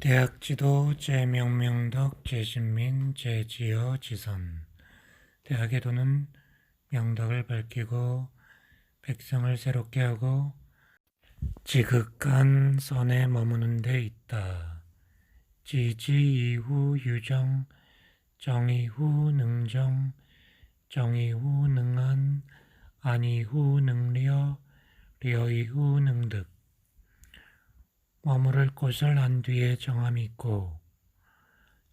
대학지도 제명명덕 제신민 제지어 지선. 대학의 도는 명덕을 밝히고 백성을 새롭게 하고 지극한 선에 머무는 데 있다. 지지이후 유정, 정이후 능정, 정이후 능한, 안이후 능려, 려이후 능득. 머무를 곳을 안 뒤에 정함이 있고,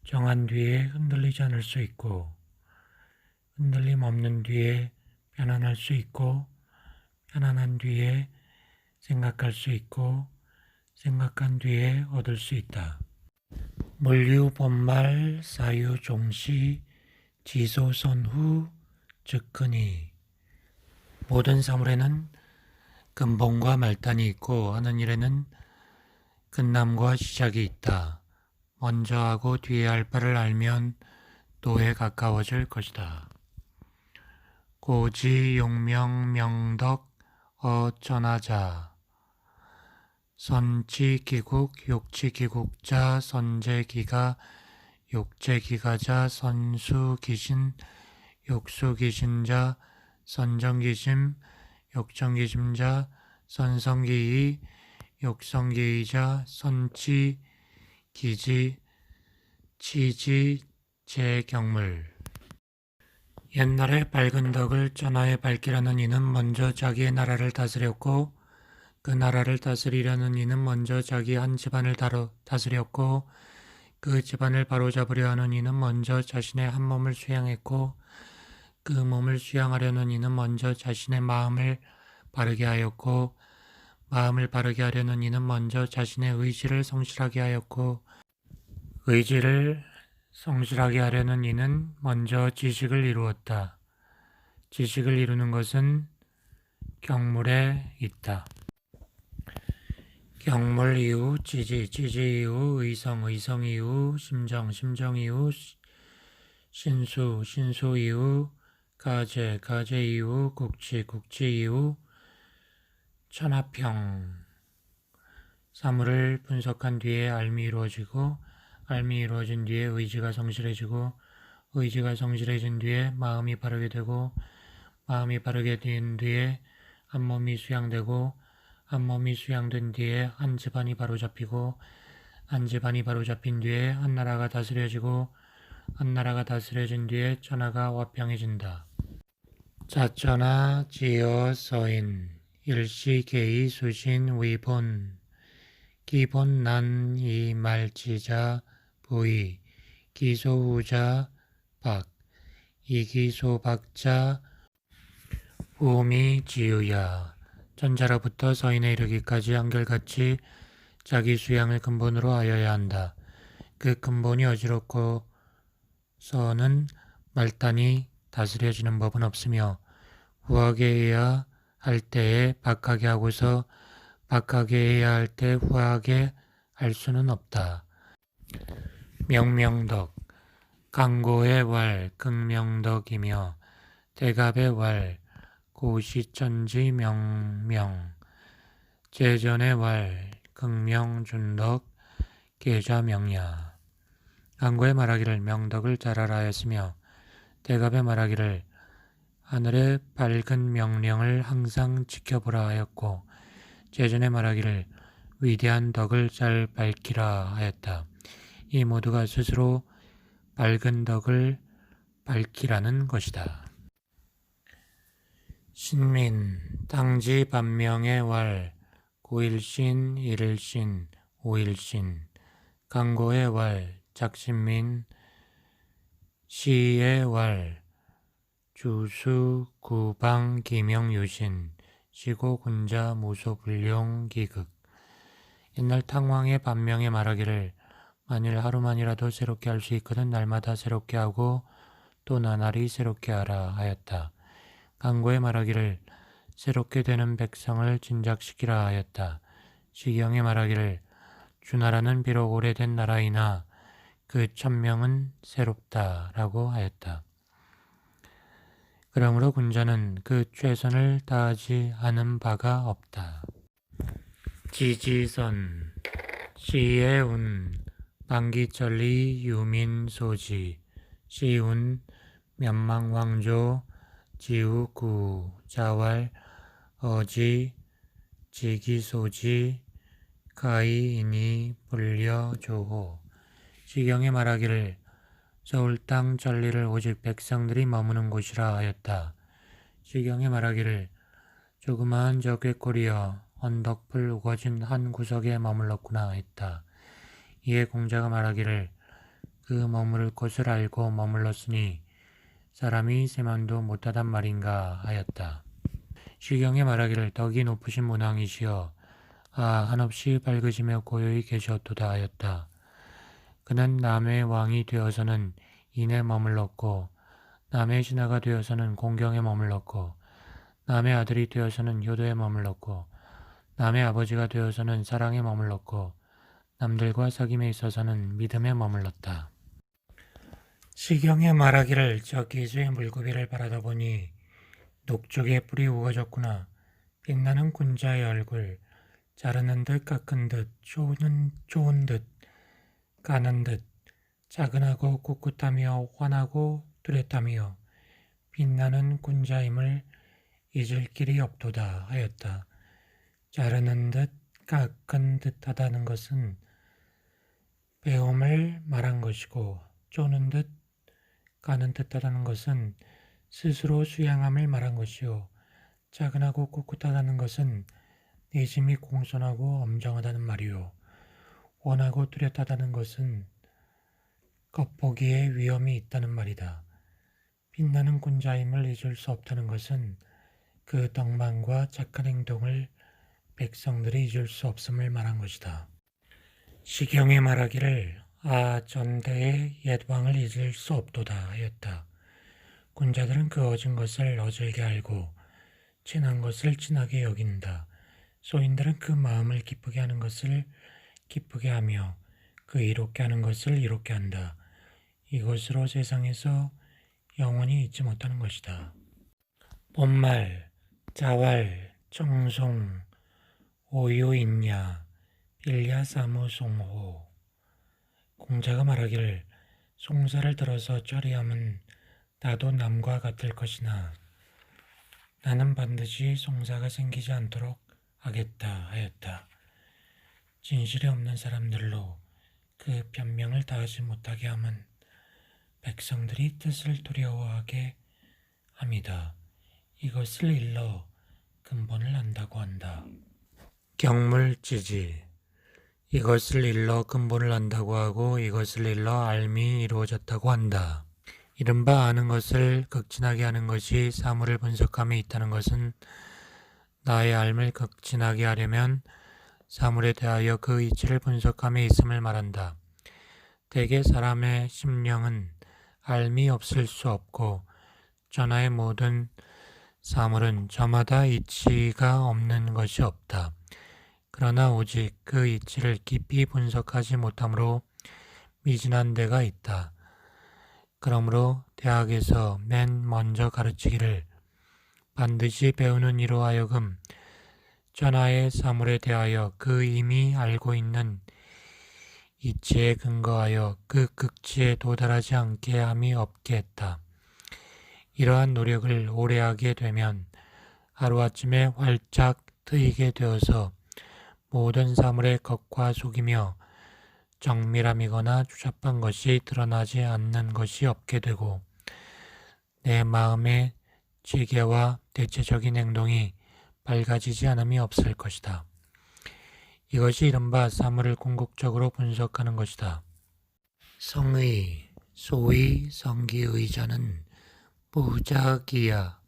정한 뒤에 흔들리지 않을 수 있고, 흔들림 없는 뒤에 편안할 수 있고, 편안한 뒤에 생각할 수 있고, 생각한 뒤에 얻을 수 있다. 물류 본말 사유 종시 지소선후 즉근이. 모든 사물에는 근본과 말단이 있고 하는 일에는 끝남과 시작이 있다. 먼저 하고 뒤에 할 바를 알면 도에 가까워질 것이다. 고지 용명 명덕 어전하자. 선치기국 욕치기국자 선제기가 욕제기가자 선수기신 욕수기신자 선정기심 욕정기심자 선성기이 욕성기이자 선치 기지 치지 제경물. 옛날에 밝은 덕을 전하에 밝히려는 이는 먼저 자기의 나라를 다스렸고, 그 나라를 다스리려는 이는 먼저 자기 한 집안을 다스렸고, 그 집안을 바로잡으려 하는 이는 먼저 자신의 한 몸을 수양했고, 그 몸을 수양하려는 이는 먼저 자신의 마음을 바르게 하였고, 마음을 바르게 하려는 이는 먼저 자신의 의지를 성실하게 하였고, 의지를 성실하게 하려는 이는 먼저 지식을 이루었다. 지식을 이루는 것은 경물에 있다. 경물 이후 지지, 지지 이후 의성, 의성 이후 심정, 심정 이후 신수, 신수 이후 가제, 가제 이후 국치, 국치 이후 천하평. 사물을 분석한 뒤에 알미 이루어지고, 알미 이루어진 뒤에 의지가 성실해지고, 의지가 성실해진 뒤에 마음이 바르게 되고, 마음이 바르게 된 뒤에 한 몸이 수양되고, 한 몸이 수양된 뒤에 한 집안이 바로잡히고, 한 집안이 바로잡힌 뒤에 한 나라가 다스려지고, 한 나라가 다스려진 뒤에 천하가 화평해진다. 자천하 지어 서인 일시계의 수신 위본 기본 난이 말지자 부의 기소우자 박 이기소박자 우미 지우야. 전자로부터 서인에 이르기까지 한결같이 자기 수양을 근본으로 하여야 한다. 그 근본이 어지럽고서는 말단이 다스려지는 법은 없으며, 후하게 해야 할 때에 박하게 하고서 박하게 해야 할 때 후하게 할 수는 없다. 명명덕, 강고의 왈 극명덕이며 대갑의 왈 고시천지 명명, 제전의 왈 극명준덕 계좌명야. 강고의 말하기를 명덕을 잘하라 하였으며, 대갑의 말하기를 하늘의 밝은 명령을 항상 지켜보라 하였고, 제전의 말하기를 위대한 덕을 잘 밝히라 하였다. 이 모두가 스스로 밝은 덕을 밝히라는 것이다. 신민, 당지 반명의 왈, 고일신, 일일신, 오일신, 강고의 왈, 작신민, 시의 왈, 주수, 구방, 기명유신, 시고, 군자, 무소, 불용, 기극. 옛날 탕왕의 반명에 말하기를 만일 하루만이라도 새롭게 할 수 있거든 날마다 새롭게 하고 또 나날이 새롭게 하라 하였다. 강고의 말하기를 새롭게 되는 백성을 진작시키라 하였다. 시경의 말하기를 주나라는 비록 오래된 나라이나 그 천명은 새롭다라고 하였다. 그러므로 군자는 그 최선을 다하지 않은 바가 없다. 지지선, 시의 운, 방기천리 유민소지 시운 면망왕조 지우구 자왈 어지 지기소지 가이인이 불려조호. 시경에 말하기를 서울 땅 천리를 오직 백성들이 머무는 곳이라 하였다. 시경에 말하기를 조그마한 저 꾀꼬리여 언덕풀 우거진 한 구석에 머물렀구나 했다. 이에 공자가 말하기를 그 머무를 곳을 알고 머물렀으니 사람이 세만도 못하단 말인가 하였다. 시경에 말하기를 덕이 높으신 문왕이시여 한없이 밝으시며 고요히 계셨도다 하였다. 그는 남의 왕이 되어서는 인에 머물렀고 남의 신하가 되어서는 공경에 머물렀고 남의 아들이 되어서는 효도에 머물렀고 남의 아버지가 되어서는 사랑에 머물렀고 남들과 사귐에 있어서는 믿음에 머물렀다. 시경에 말하기를 저 기수의 물고기를 바라다 보니 녹쪽에 뿔이 우거졌구나. 빛나는 군자의 얼굴 자르는 듯 깎은 듯 좋은 듯 까는 듯 차근하고 꿋꿋하며 환하고 뚜렷하며 빛나는 군자임을 잊을 길이 없도다 하였다. 자르는 듯 깎은 듯 하다는 것은 배움을 말한 것이고 쪼는 듯 까는 듯 하다는 것은 스스로 수양함을 말한 것이요 차근하고 꿋꿋하다는 것은 내심이 공손하고 엄정하다는 말이요 원하고 뚜렷하다는 것은 겉보기에 위험이 있다는 말이다. 빛나는 군자임을 잊을 수 없다는 것은 그 덕망과 착한 행동을 백성들이 잊을 수 없음을 말한 것이다. 시경에 말하기를 전대의 옛 왕을 잊을 수 없도다 하였다. 군자들은 그 어진 것을 어질게 알고 친한 것을 친하게 여긴다. 소인들은 그 마음을 기쁘게 하는 것을 기쁘게 하며 그 이롭게 하는 것을 이롭게 한다. 이것으로 세상에서 영원히 잊지 못하는 것이다. 본말, 자왈, 청송, 오유인야, 빌야사무송호. 공자가 말하기를 송사를 들어서 처리함은 나도 남과 같을 것이나 나는 반드시 송사가 생기지 않도록 하겠다 하였다. 진실이 없는 사람들로 그 변명을 다하지 못하게 함은 백성들이 뜻을 두려워하게 함이다. 이것을 일러 근본을 안다고 한다. 경물지지 이것을 일러 근본을 안다고 하고 이것을 일러 알미 이루어졌다고 한다. 이른바 아는 것을 극진하게 하는 것이 사물을 분석함에 있다는 것은 나의 알을 극진하게 하려면 사물에 대하여 그 이치를 분석함에 있음을 말한다. 대개 사람의 심령은 알미 없을 수 없고 전하의 모든 사물은 저마다 이치가 없는 것이 없다. 그러나 오직 그 이치를 깊이 분석하지 못함으로 미진한 데가 있다. 그러므로 대학에서 맨 먼저 가르치기를 반드시 배우는 이로 하여금 전하의 사물에 대하여 그 이미 알고 있는 이치에 근거하여 그 극치에 도달하지 않게 함이 없게 했다. 이러한 노력을 오래 하게 되면 하루아침에 활짝 트이게 되어서 모든 사물의 겉과 속이며 정밀함이거나 추잡한 것이 드러나지 않는 것이 없게 되고 내 마음의 지혜와 대체적인 행동이 밝아지지 않음이 없을 것이다. 이것이 이른바 사물을 궁극적으로 분석하는 것이다. 성의, 소위 성기의자는 부자기야.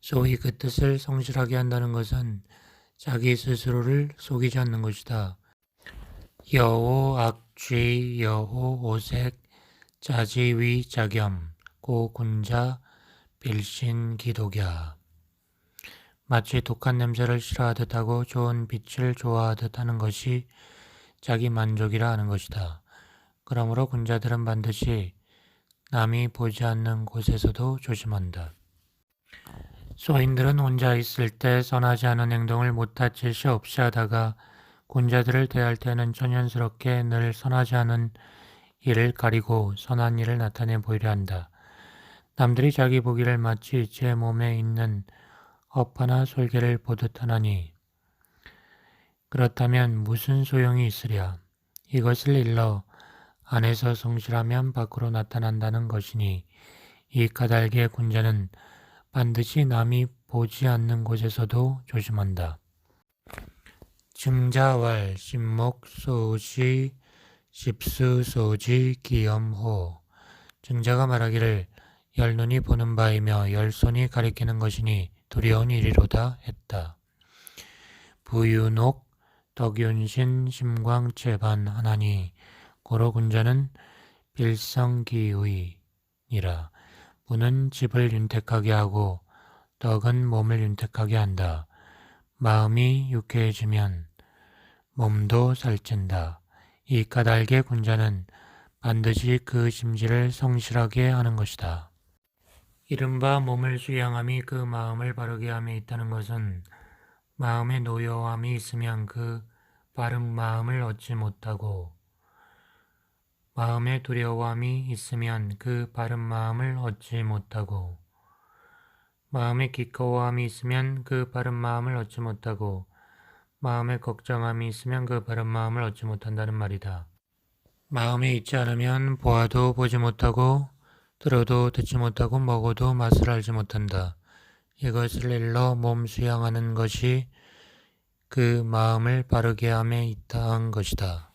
소위 그 뜻을 성실하게 한다는 것은 자기 스스로를 속이지 않는 것이다. 여호 악취, 여호 오색, 자지위 자겸, 고군자, 빌신 기독야. 마치 독한 냄새를 싫어하듯 하고 좋은 빛을 좋아하듯 하는 것이 자기 만족이라 하는 것이다. 그러므로 군자들은 반드시 남이 보지 않는 곳에서도 조심한다. 소인들은 혼자 있을 때 선하지 않은 행동을 못할 짓이 없이 하다가 군자들을 대할 때는 천연스럽게 늘 선하지 않은 일을 가리고 선한 일을 나타내 보이려 한다. 남들이 자기 보기를 마치 제 몸에 있는 업 하나 솔개를 보듯 하나니 그렇다면 무슨 소용이 있으랴. 이것을 일러 안에서 성실하면 밖으로 나타난다는 것이니 이 까닭의 군자는 반드시 남이 보지 않는 곳에서도 조심한다. 증자왈 신목 소시 십수 소지 기염호. 증자가 말하기를 열눈이 보는 바이며 열손이 가리키는 것이니 두려운 일이로다 했다. 부윤옥 덕윤신 심광채반 하나니 고로 군자는 빌성기의니라. 부는 집을 윤택하게 하고 덕은 몸을 윤택하게 한다. 마음이 유쾌해지면 몸도 살찐다. 이 까닭의 군자는 반드시 그 심지를 성실하게 하는 것이다. 이른바 몸을 수양함이 그 마음을 바르게 함에 있다는 것은 마음에 노여함이 있으면 그 바른 마음을 얻지 못하고 마음에 두려움이 있으면 그 바른 마음을 얻지 못하고 마음에 기꺼워함이 있으면 그 바른 마음을 얻지 못하고 마음에 걱정함이 있으면 그 바른 마음을 얻지 못한다는 말이다. 마음에 있지 않으면 보아도 보지 못하고 들어도 듣지 못하고 먹어도 맛을 알지 못한다. 이것을 일러 몸 수양하는 것이 그 마음을 바르게 함에 있다한 것이다.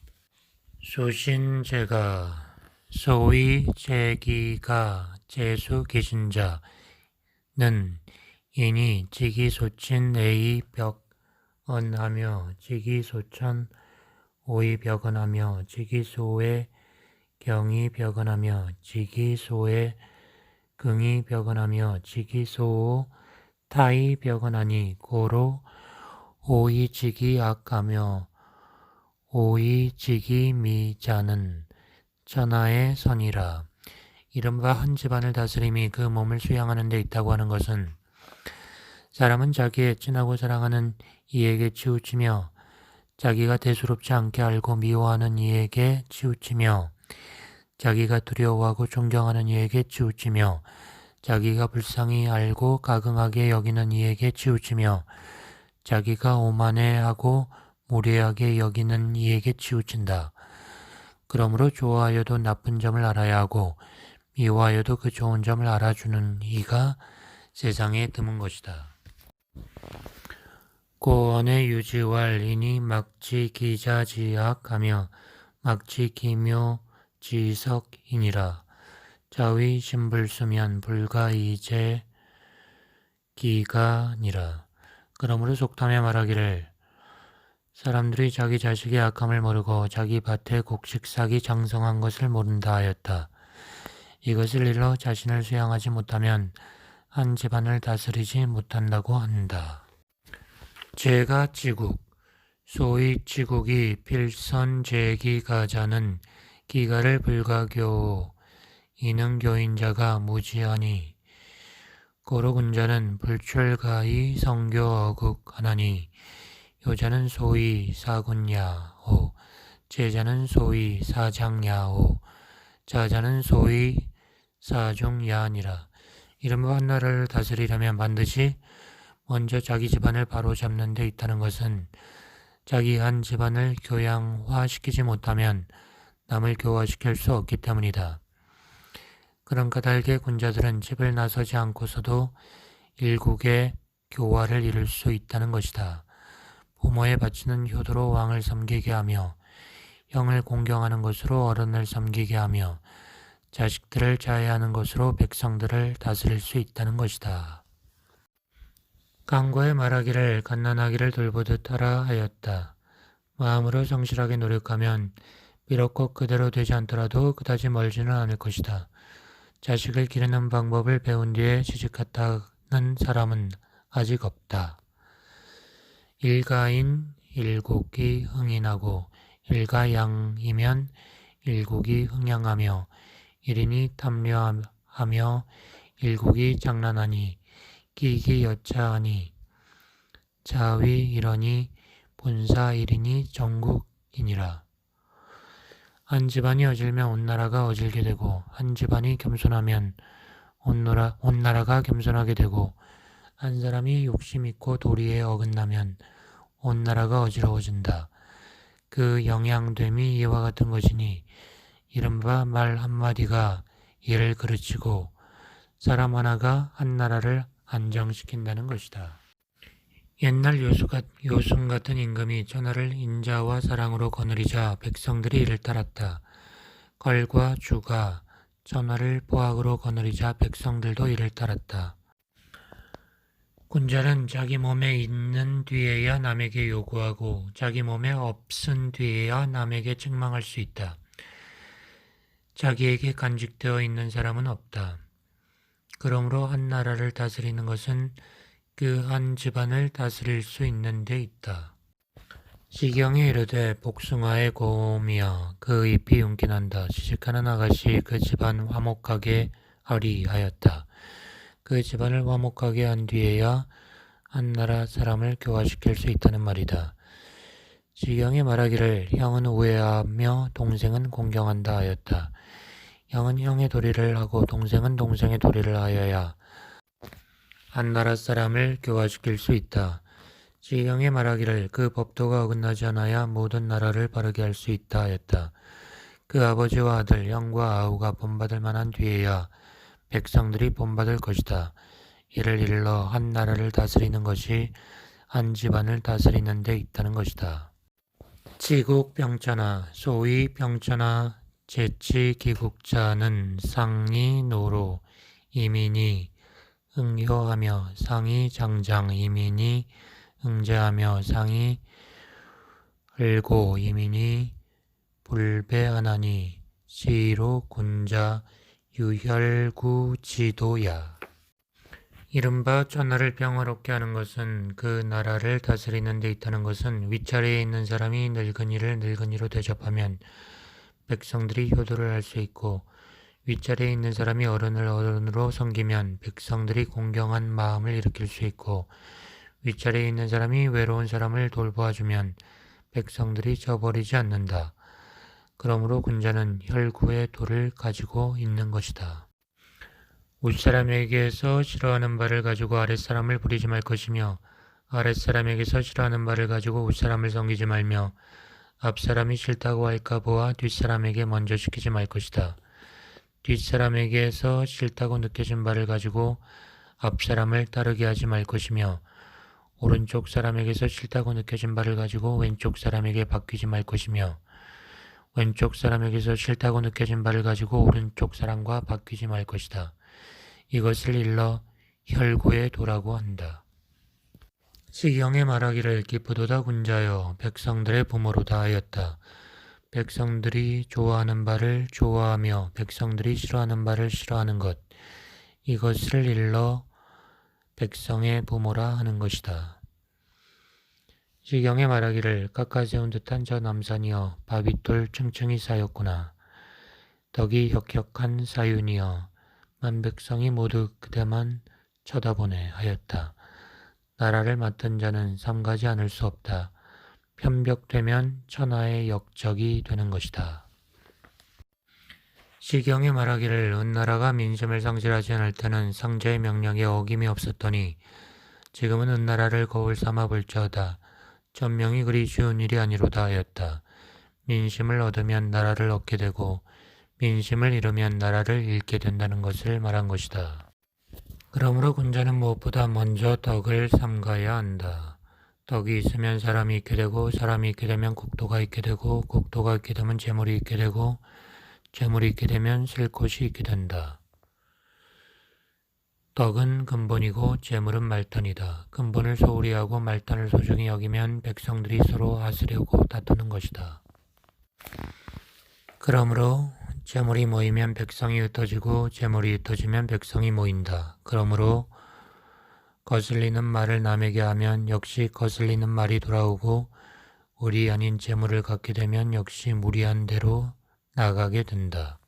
소신제가 소위 제기가 제수 계신 자는 이니 지기소친 에이 벽언하며 지기소천 오이 벽언하며 지기소의 경이 벽언하며 지기소의 긍이 벽언하며 지기소오 타이 벽언하니 고로 오이지기 악하며 오이지기 미자는 천하의 선이라. 이른바 한 집안을 다스림이 그 몸을 수양하는 데 있다고 하는 것은 사람은 자기의 친하고 사랑하는 이에게 치우치며 자기가 대수롭지 않게 알고 미워하는 이에게 치우치며 자기가 두려워하고 존경하는 이에게 치우치며 자기가 불쌍히 알고 가긍하게 여기는 이에게 치우치며 자기가 오만해하고 무례하게 여기는 이에게 치우친다. 그러므로 좋아하여도 나쁜 점을 알아야 하고 미워하여도 그 좋은 점을 알아주는 이가 세상에 드문 것이다. 고언의 유지왈 이니 막지 기자지악하며 막지 기묘 지석이니라. 자위 신불수면 불가이제 기가니라. 그러므로 속담에 말하기를 사람들이 자기 자식의 악함을 모르고 자기 밭에 곡식삭이 장성한 것을 모른다 하였다. 이것을 일러 자신을 수양하지 못하면 한 집안을 다스리지 못한다고 한다. 제가 지국 소위 지국이 필선제기가자는 기가를 불가교 이능 교인자가 무지하니 고로 군자는 불출가이 성교 어국하나니 요자는 소위 사군야호 제자는 소위 사장야호 자자는 소위 사종야니라. 이른바 한 나라를 다스리려면 반드시 먼저 자기 집안을 바로잡는 데 있다는 것은 자기 한 집안을 교양화시키지 못하면 남을 교화시킬 수 없기 때문이다. 그런 까닭의 군자들은 집을 나서지 않고서도 일국의 교화를 이룰 수 있다는 것이다. 부모에 바치는 효도로 왕을 섬기게 하며 형을 공경하는 것으로 어른을 섬기게 하며 자식들을 자애하는 것으로 백성들을 다스릴 수 있다는 것이다. 강과의 말하기를 갓난아기를 돌보듯 하라 하였다. 마음으로 성실하게 노력하면 비록 꼭 그대로 되지 않더라도 그다지 멀지는 않을 것이다. 자식을 기르는 방법을 배운 뒤에 취직했다는 사람은 아직 없다. 일가인 일국이 흥인하고 일가양이면 일국이 흥양하며 일인이 탐려하며 일국이 장난하니 끼기 여차하니 자위 이러니 본사 1인이 전국이니라. 한 집안이 어질면 온 나라가 어질게 되고 한 집안이 겸손하면 온 나라가 겸손하게 되고 한 사람이 욕심 있고 도리에 어긋나면 온 나라가 어지러워진다. 그 영향됨이 이와 같은 것이니 이른바 말 한마디가 이를 그르치고 사람 하나가 한 나라를 안정시킨다는 것이다. 옛날 요순 같은 임금이 천하를 인자와 사랑으로 거느리자 백성들이 이를 따랐다. 걸과 주가 천하를 포악으로 거느리자 백성들도 이를 따랐다. 군자는 자기 몸에 있는 뒤에야 남에게 요구하고 자기 몸에 없은 뒤에야 남에게 책망할 수 있다. 자기에게 간직되어 있는 사람은 없다. 그러므로 한 나라를 다스리는 것은 그 한 집안을 다스릴 수 있는 데 있다. 시경에 이르되 복숭아의 고음이여 그 잎이 윤기난다. 시집가는 아가씨 그 집안 화목하게 하리 하였다. 그 집안을 화목하게 한 뒤에야 한 나라 사람을 교화시킬 수 있다는 말이다. 시경이 말하기를 형은 우애하며 동생은 공경한다 하였다. 형은 형의 도리를 하고 동생은 동생의 도리를 하여야 한 나라 사람을 교화시킬 수 있다. 시경이 말하기를 그 법도가 어긋나지 않아야 모든 나라를 바르게 할 수 있다 하였다. 그 아버지와 아들, 형과 아우가 본받을 만한 뒤에야 백성들이 본받을 것이다. 이를 일러 한 나라를 다스리는 것이 한 집안을 다스리는 데 있다는 것이다. 지국 병자나 소위 병자나 제치 기국자는 상이 노로 이민이 응효하며 상이 장장 이민이 응제하며 상이 을고 이민이 불배하나니 시로 군자 유혈구지도야. 이른바 천하를 평화롭게 하는 것은 그 나라를 다스리는 데 있다는 것은 윗자리에 있는 사람이 늙은이를 늙은이로 대접하면 백성들이 효도를 할 수 있고 윗자리에 있는 사람이 어른을 어른으로 섬기면 백성들이 공경한 마음을 일으킬 수 있고 윗자리에 있는 사람이 외로운 사람을 돌보아주면 백성들이 저버리지 않는다. 그러므로 군자는 혈구의 도를 가지고 있는 것이다. 윗사람에게서 싫어하는 바를 가지고 아랫사람을 부리지 말 것이며 아랫사람에게서 싫어하는 바를 가지고 윗사람을 섬기지 말며 앞사람이 싫다고 할까 보아 뒷사람에게 먼저 시키지 말 것이다. 뒷사람에게서 싫다고 느껴진 바를 가지고 앞사람을 따르게 하지 말 것이며 오른쪽 사람에게서 싫다고 느껴진 바를 가지고 왼쪽 사람에게 바뀌지 말 것이며 왼쪽 사람에게서 싫다고 느껴진 바를 가지고 오른쪽 사람과 바뀌지 말 것이다. 이것을 일러 혈구의 도라고 한다. 시경에 말하기를 기쁘도다 군자여 백성들의 부모로다 하였다. 백성들이 좋아하는 바를 좋아하며 백성들이 싫어하는 바를 싫어하는 것, 이것을 일러 백성의 부모라 하는 것이다. 시경에 말하기를 깎아세운 듯한 저 남산이여 바윗돌 층층이 쌓였구나. 덕이 혁혁한 사윤이여 만백성이 모두 그대만 쳐다보네 하였다. 나라를 맡은 자는 삼가지 않을 수 없다. 편벽되면 천하의 역적이 되는 것이다. 시경에 말하기를 은나라가 민심을 상실하지 않을 때는 상제의 명령에 어김이 없었더니 지금은 은나라를 거울 삼아 볼지어다. 전명이 그리 쉬운 일이 아니로다 하였다. 민심을 얻으면 나라를 얻게 되고 민심을 잃으면 나라를 잃게 된다는 것을 말한 것이다. 그러므로 군자는 무엇보다 먼저 덕을 삼가야 한다. 덕이 있으면 사람이 있게 되고 사람이 있게 되면 국토가 있게 되고 국토가 있게 되면 재물이 있게 되고 재물이 있게 되면 쓸 곳이 있게 된다. 덕은 근본이고 재물은 말단이다. 근본을 소홀히 하고 말단을 소중히 여기면 백성들이 서로 하스려고 다투는 것이다. 그러므로 재물이 모이면 백성이 흩어지고 재물이 흩어지면 백성이 모인다. 그러므로 거슬리는 말을 남에게 하면 역시 거슬리는 말이 돌아오고 우리 아닌 재물을 갖게 되면 역시 무리한 대로 나가게 된다.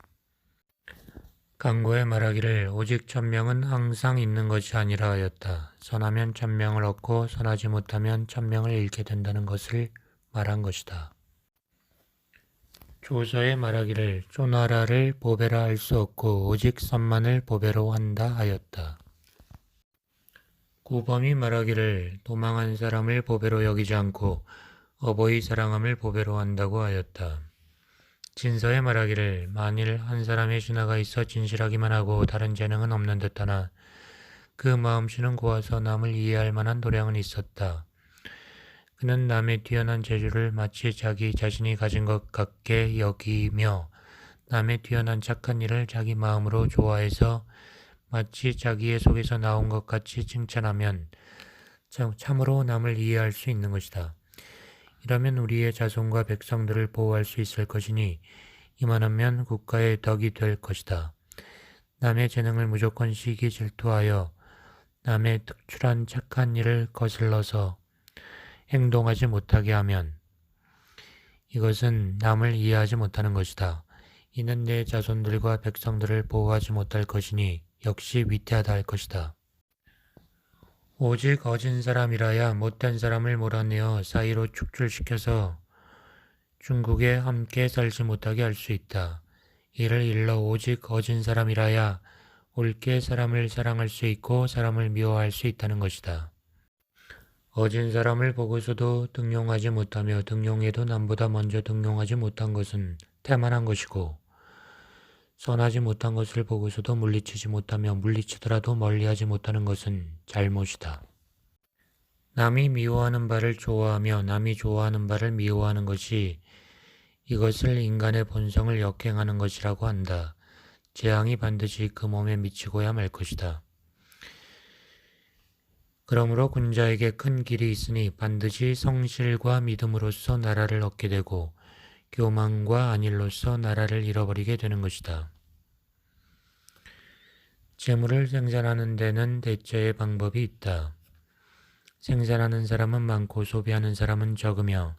강구에 말하기를 오직 천명은 항상 있는 것이 아니라 하였다. 선하면 천명을 얻고 선하지 못하면 천명을 잃게 된다는 것을 말한 것이다. 조서에 말하기를 쪼나라를 보배라 할 수 없고 오직 선만을 보배로 한다 하였다. 구범이 말하기를 도망한 사람을 보배로 여기지 않고 어버이 사랑함을 보배로 한다고 하였다. 진서에 말하기를 만일 한 사람의 신하가 있어 진실하기만 하고 다른 재능은 없는 듯하나 그 마음씨는 고와서 남을 이해할 만한 도량은 있었다. 그는 남의 뛰어난 재주를 마치 자기 자신이 가진 것 같게 여기며 남의 뛰어난 착한 일을 자기 마음으로 좋아해서 마치 자기의 속에서 나온 것 같이 칭찬하면 참으로 남을 이해할 수 있는 것이다. 이러면 우리의 자손과 백성들을 보호할 수 있을 것이니 이만하면 국가의 덕이 될 것이다. 남의 재능을 무조건 시기 질투하여 남의 특출한 착한 일을 거슬러서 행동하지 못하게 하면 이것은 남을 이해하지 못하는 것이다. 이는 내 자손들과 백성들을 보호하지 못할 것이니 역시 위태하다 할 것이다. 오직 어진 사람이라야 못된 사람을 몰아내어 사이로 축출시켜서 중국에 함께 살지 못하게 할 수 있다. 이를 일러 오직 어진 사람이라야 옳게 사람을 사랑할 수 있고 사람을 미워할 수 있다는 것이다. 어진 사람을 보고서도 등용하지 못하며 등용해도 남보다 먼저 등용하지 못한 것은 태만한 것이고 선하지 못한 것을 보고서도 물리치지 못하며 물리치더라도 멀리하지 못하는 것은 잘못이다. 남이 미워하는 바를 좋아하며 남이 좋아하는 바를 미워하는 것이 이것을 인간의 본성을 역행하는 것이라고 한다. 재앙이 반드시 그 몸에 미치고야 말 것이다. 그러므로 군자에게 큰 길이 있으니 반드시 성실과 믿음으로써 나라를 얻게 되고 교만과 안일로써 나라를 잃어버리게 되는 것이다. 재물을 생산하는 데는 대체의 방법이 있다. 생산하는 사람은 많고 소비하는 사람은 적으며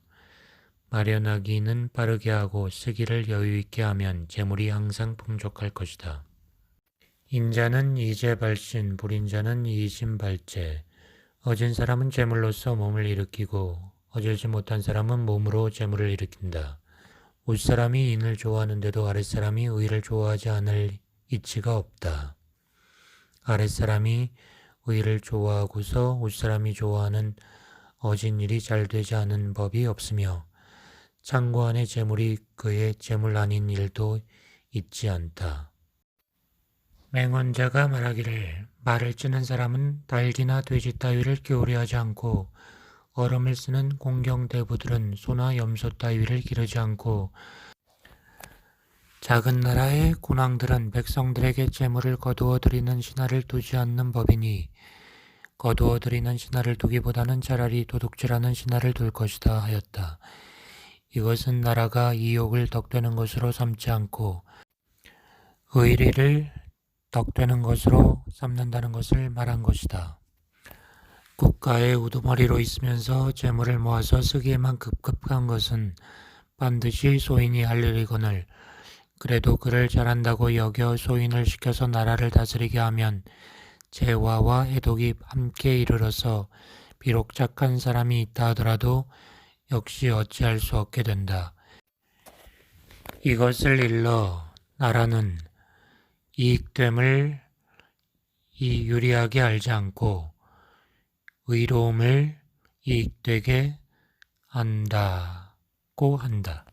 마련하기는 빠르게 하고 쓰기를 여유있게 하면 재물이 항상 풍족할 것이다. 인자는 이재발신, 불인자는 이신발제. 어진 사람은 재물로서 몸을 일으키고 어질지 못한 사람은 몸으로 재물을 일으킨다. 윗사람이 인을 좋아하는데도 아랫사람이 의를 좋아하지 않을 이치가 없다. 아랫사람이 의를 좋아하고서 윗사람이 좋아하는 어진 일이 잘 되지 않은 법이 없으며 창고 안에 재물이 그의 재물 아닌 일도 있지 않다. 맹언자가 말하기를 말을 찌는 사람은 닭이나 돼지 따위를 기울이하지 않고 얼음을 쓰는 공경대부들은 소나 염소 따위를 기르지 않고 작은 나라의 군왕들은 백성들에게 재물을 거두어 드리는 신하를 두지 않는 법이니 거두어 드리는 신하를 두기보다는 차라리 도둑질하는 신하를 둘 것이다 하였다. 이것은 나라가 이욕을 덕되는 것으로 삼지 않고 의리를 덕되는 것으로 삼는다는 것을 말한 것이다. 국가의 우두머리로 있으면서 재물을 모아서 쓰기에만 급급한 것은 반드시 소인이 할 일이거늘 그래도 그를 잘한다고 여겨 소인을 시켜서 나라를 다스리게 하면 재화와 애독이 함께 이르러서 비록 착한 사람이 있다 하더라도 역시 어찌할 수 없게 된다. 이것을 일러 나라는 이익됨을 유리하게 알지 않고 의로움을 이익되게 한다고 한다.